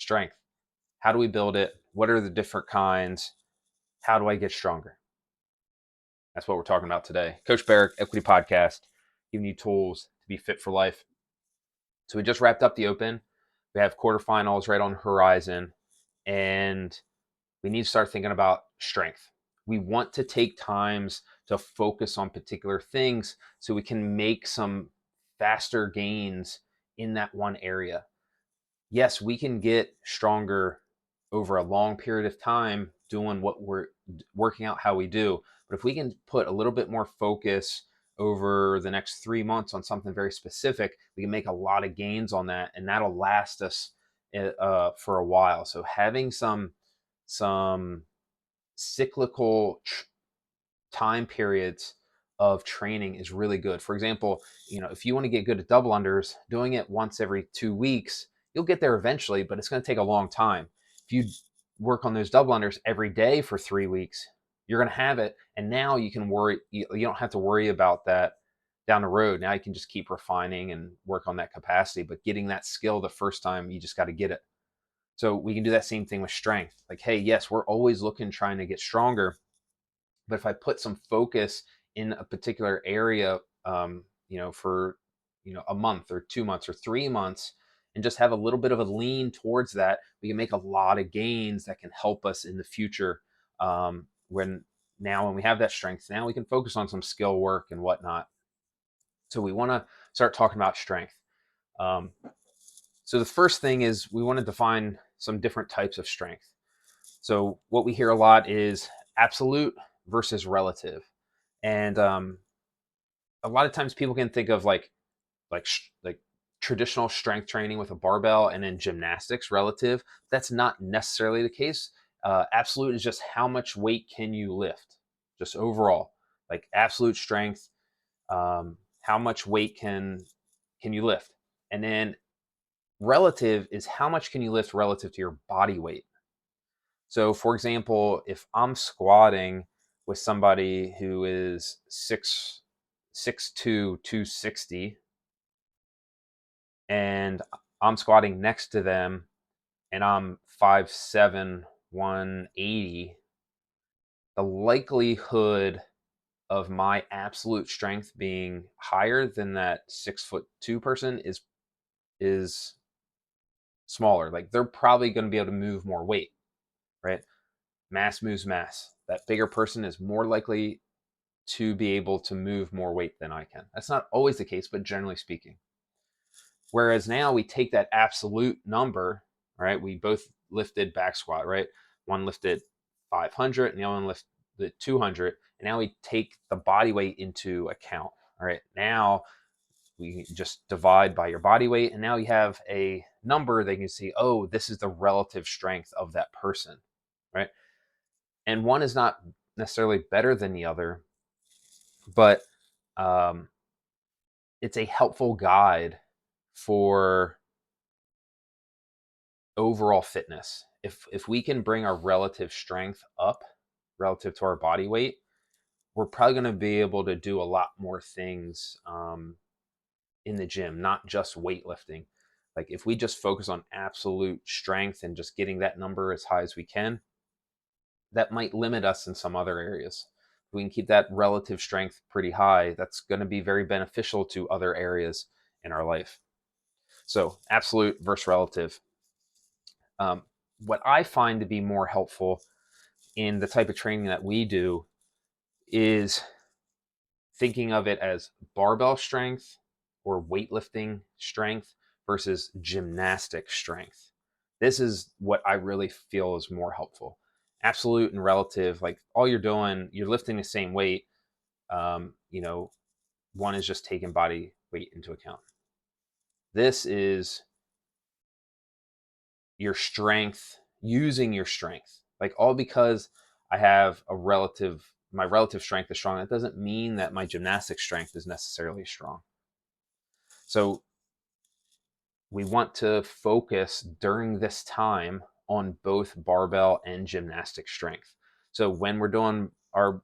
Strength. How do we build it? What are the different kinds? How do I get stronger? That's what we're talking about today. Coach Berek, Equity Podcast, giving you tools to be fit for life. So we just wrapped up the Open. We have quarterfinals right on the horizon, and we need to start thinking about strength. We want to take times to focus on particular things so we can make some faster gains in that one area. Yes, we can get stronger over a long period of time doing what we're working out how we do. But if we can put a little bit more focus over the next 3 months on something very specific, we can make a lot of gains on that, and that'll last us for a while. So having some cyclical time periods of training is really good. For example, if you want to get good at double unders, doing it once every 2 weeks, you'll get there eventually, but it's going to take a long time. If you work on those double unders every day for 3 weeks, you're going to have it, and now you can worry. You don't have to worry about that down the road. Now you can just keep refining and work on that capacity. But getting that skill the first time, you just got to get it. So we can do that same thing with strength. Like, hey, yes, we're always trying to get stronger, but if I put some focus in a particular area, for a month or 2 months or 3 months, and just have a little bit of a lean towards that, we can make a lot of gains that can help us in the future. When we have that strength, now we can focus on some skill work and whatnot. So we want to start talking about strength. So the first thing is we want to define some different types of strength. So what we hear a lot is absolute versus relative, and a lot of times people can think of like traditional strength training with a barbell, and then gymnastics relative. That's not necessarily the case. Absolute is just how much weight can you lift, just overall, like absolute strength. How much weight can you lift, and then relative is how much can you lift relative to your body weight. So, for example, if I'm squatting with somebody who is 6'2", 260, and I'm squatting next to them, and I'm 5'7", 180, the likelihood of my absolute strength being higher than that 6'2" person is smaller. Like, they're probably going to be able to move more weight, right? Mass moves mass. That bigger person is more likely to be able to move more weight than I can. That's not always the case, but generally speaking. Whereas now we take that absolute number, right? We both lifted back squat, right? One lifted 500 and the other one lifted 200. And now we take the body weight into account. All right. Now we just divide by your body weight, and now you have a number that you can see, oh, this is the relative strength of that person, right? And one is not necessarily better than the other, but um, it's a helpful guide for overall fitness. If we can bring our relative strength up relative to our body weight, we're probably going to be able to do a lot more things in the gym, not just weightlifting. Like, if we just focus on absolute strength and just getting that number as high as we can, that might limit us in some other areas. If we can keep that relative strength pretty high, that's going to be very beneficial to other areas in our life. So absolute versus relative. What I find to be more helpful in the type of training that we do is thinking of it as barbell strength or weightlifting strength versus gymnastic strength. This is what I really feel is more helpful. Absolute and relative, like all you're lifting the same weight. One is just taking body weight into account. This is your strength, using your strength, like all because I have my relative strength is strong. That doesn't mean that my gymnastic strength is necessarily strong. So we want to focus during this time on both barbell and gymnastic strength. So when we're doing our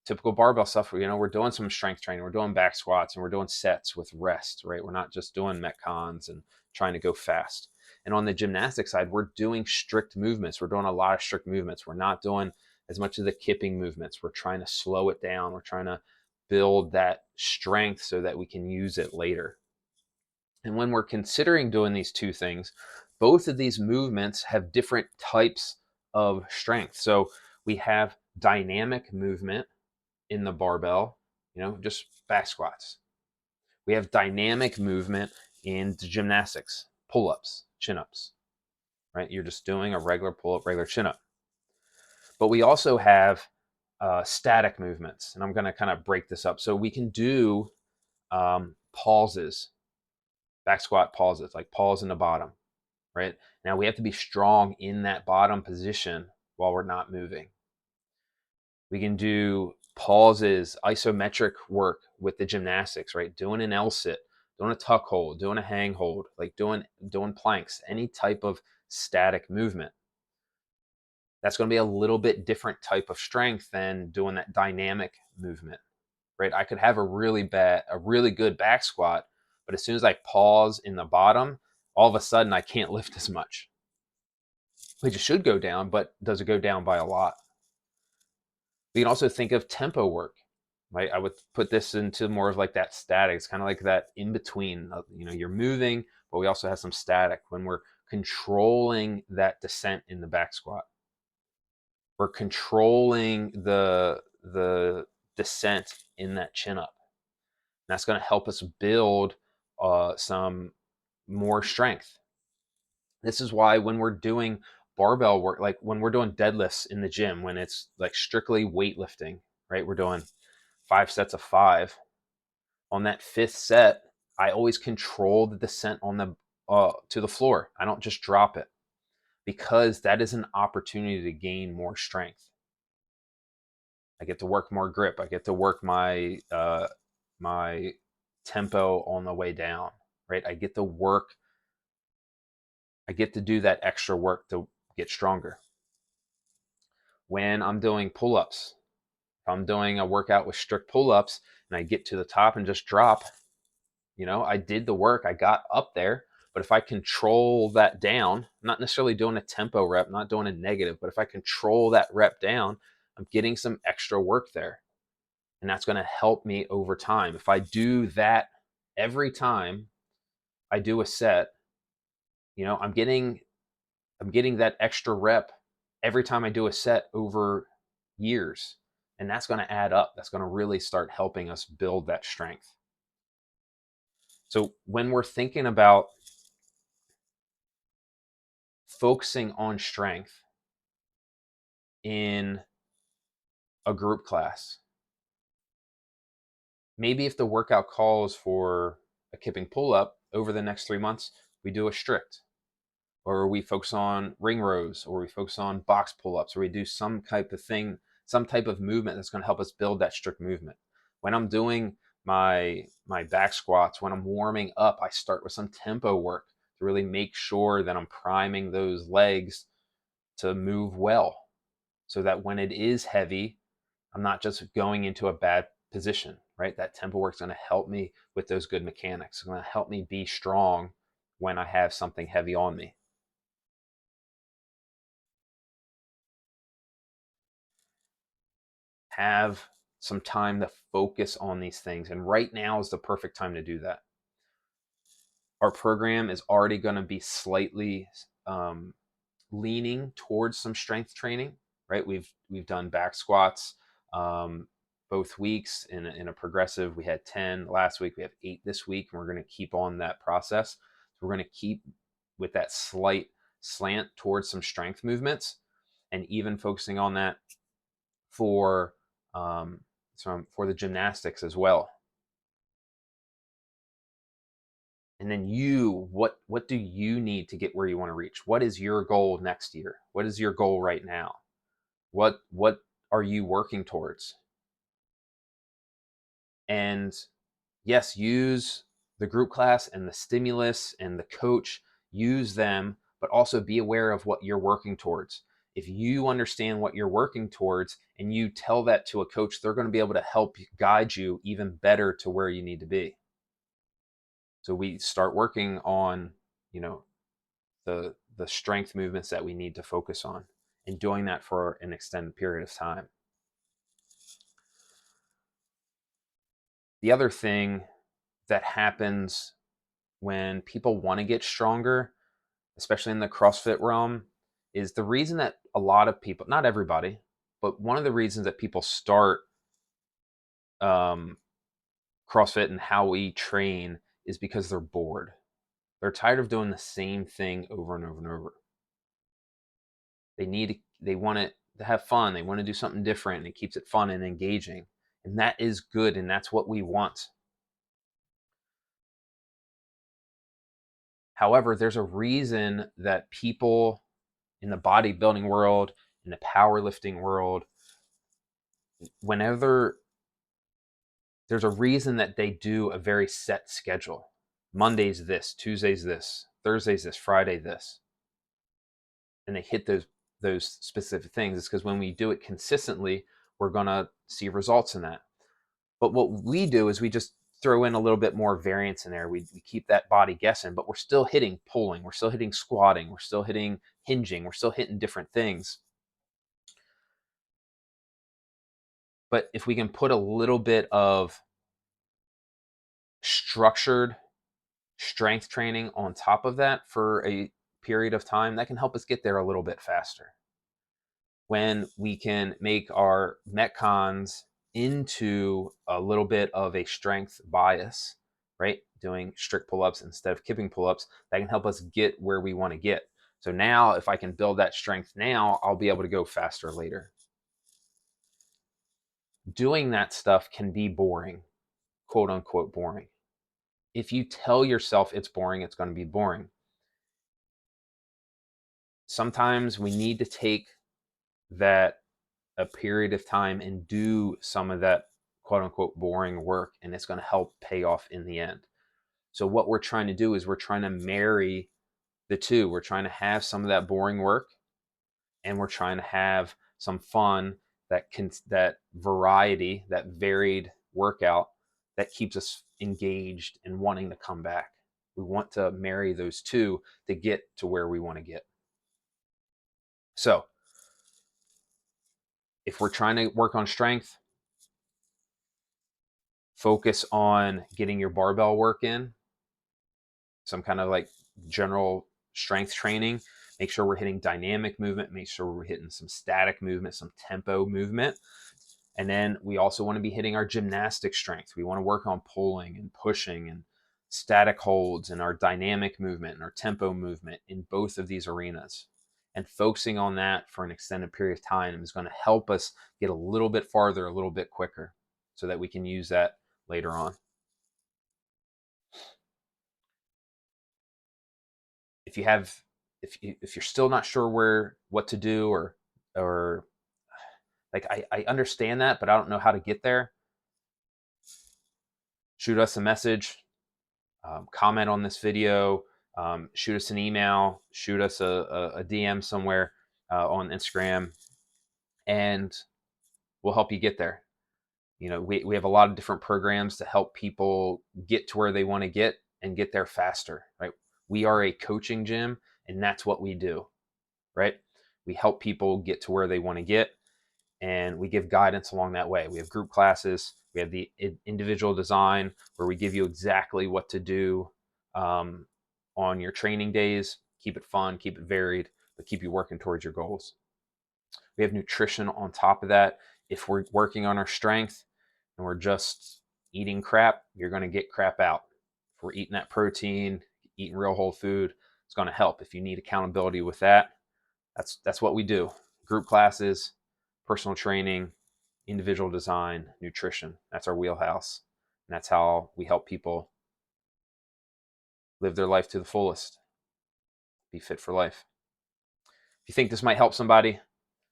typical barbell stuff, we're doing some strength training, we're doing back squats, and we're doing sets with rest, right? We're not just doing metcons and trying to go fast. And on the gymnastic side, we're doing strict movements. We're doing a lot of strict movements. We're not doing as much of the kipping movements. We're trying to slow it down. We're trying to build that strength so that we can use it later. And when we're considering doing these two things, both of these movements have different types of strength. So we have dynamic movement in the barbell, just back squats. We have dynamic movement in gymnastics, pull-ups, chin-ups, right? You're just doing a regular pull-up, regular chin-up. But we also have static movements, and I'm going to kind of break this up. So we can do pauses, back squat pauses, like pause in the bottom, right? Now we have to be strong in that bottom position while we're not moving. We can do pauses, isometric work with the gymnastics, right? Doing an L-sit, doing a tuck hold, doing a hang hold, like doing planks, any type of static movement. That's going to be a little bit different type of strength than doing that dynamic movement, right? I could have a really good back squat, but as soon as I pause in the bottom, all of a sudden I can't lift as much. Which should go down, but does it go down by a lot? We can also think of tempo work, right? I would put this into more of like that static. It's kind of like that in between. You're moving, but we also have some static when we're controlling that descent in the back squat. We're controlling the descent in that chin up. And that's going to help us build some more strength. This is why when we're doing barbell work, like when we're doing deadlifts in the gym, when it's like strictly weightlifting, right? We're doing 5 sets of 5. On that 5th set, I always control the descent on the to the floor. I don't just drop it, because that is an opportunity to gain more strength. I get to work more grip. I get to work my my tempo on the way down, right? I get to do that extra work to get stronger. When I'm doing pull-ups, if I'm doing a workout with strict pull-ups and I get to the top and just drop, I did the work, I got up there. But if I control that down, not necessarily doing a tempo rep, not doing a negative, but if I control that rep down, I'm getting some extra work there. And that's going to help me over time. If I do that every time I do a set, I'm getting that extra rep every time I do a set over years. And that's going to add up. That's going to really start helping us build that strength. So when we're thinking about focusing on strength in a group class, maybe if the workout calls for a kipping pull-up, over the next 3 months, we do a strict, or we focus on ring rows, or we focus on box pull-ups, or we do some type of thing, some type of movement that's going to help us build that strict movement. When I'm doing my back squats, when I'm warming up, I start with some tempo work to really make sure that I'm priming those legs to move well, so that when it is heavy, I'm not just going into a bad position, right? That tempo work is going to help me with those good mechanics. It's going to help me be strong when I have something heavy on me. Have some time to focus on these things. And right now is the perfect time to do that. Our program is already going to be slightly leaning towards some strength training, right? We've done back squats both weeks in a progressive. We had 10 last week. We have 8 this week, and we're going to keep on that process. So we're going to keep with that slight slant towards some strength movements, and even focusing on that for for the gymnastics as well. And then what do you need to get where you want to reach? What is your goal next year? What is your goal right now? What are you working towards? And yes, use the group class and the stimulus and the coach, use them, but also be aware of what you're working towards. If you understand what you're working towards and you tell that to a coach, they're going to be able to help guide you even better to where you need to be. So we start working on, the strength movements that we need to focus on, and doing that for an extended period of time. The other thing that happens when people want to get stronger, especially in the CrossFit realm, is the reason that a lot of people, not everybody, but one of the reasons that people start um, CrossFit and how we train is because they're bored. They're tired of doing the same thing over and over and over. They want it to have fun. They want to do something different, and it keeps it fun and engaging. And that is good, and that's what we want. However, there's a reason that people in the bodybuilding world, in the powerlifting world, whenever there's a reason that they do a very set schedule. Monday's this, Tuesday's this, Thursday's this, Friday this. And they hit those specific things. It's because when we do it consistently, we're going to see results in that. But what we do is we just throw in a little bit more variance in there. We keep that body guessing, but we're still hitting pulling, we're still hitting squatting, we're still hitting hinging, we're still hitting different things. But if we can put a little bit of structured strength training on top of that for a period of time, that can help us get there a little bit faster. When we can make our metcons into a little bit of a strength bias, right? Doing strict pull-ups instead of kipping pull-ups, that can help us get where we want to get. So now if I can build that strength now, I'll be able to go faster later. Doing that stuff can be boring, quote unquote boring. If you tell yourself it's boring, it's going to be boring. Sometimes we need to take that a period of time and do some of that quote unquote boring work, and it's going to help pay off in the end. So what we're trying to do is we're trying to marry the two. We're trying to have some of that boring work, and we're trying to have some fun, that variety, that varied workout that keeps us engaged and wanting to come back. We want to marry those two to get to where we want to get. So if we're trying to work on strength, focus on getting your barbell work in, some kind of like general strength training. Make sure we're hitting dynamic movement, make sure we're hitting some static movement, some tempo movement. And then we also want to be hitting our gymnastic strength. We want to work on pulling and pushing and static holds and our dynamic movement and our tempo movement in both of these arenas. And focusing on that for an extended period of time is going to help us get a little bit farther, a little bit quicker, so that we can use that later on. If you have, if you're still not sure what to do, or like I understand that, but I don't know how to get there, shoot us a message, comment on this video, shoot us an email, shoot us a DM somewhere on Instagram, and we'll help you get there. You know, we have a lot of different programs to help people get to where they want to get and get there faster, right? We are a coaching gym, and that's what we do, right? We help people get to where they want to get, and we give guidance along that way. We have group classes. We have the individual design where we give you exactly what to do on your training days. Keep it fun, keep it varied, but keep you working towards your goals. We have nutrition on top of that. If we're working on our strength and we're just eating crap, you're going to get crap out. If we're eating that protein, eating real whole food, it's going to help. If you need accountability with that, that's what we do. Group classes, personal training, individual design, nutrition. That's our wheelhouse. And that's how we help people live their life to the fullest, be fit for life. If you think this might help somebody,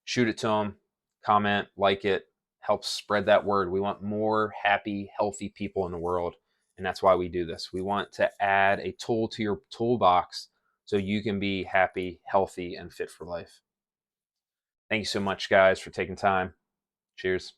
shoot it to them, comment, like it, help spread that word. We want more happy, healthy people in the world. And that's why we do this. We want to add a tool to your toolbox so you can be happy, healthy, and fit for life. Thank you so much, guys, for taking time. Cheers.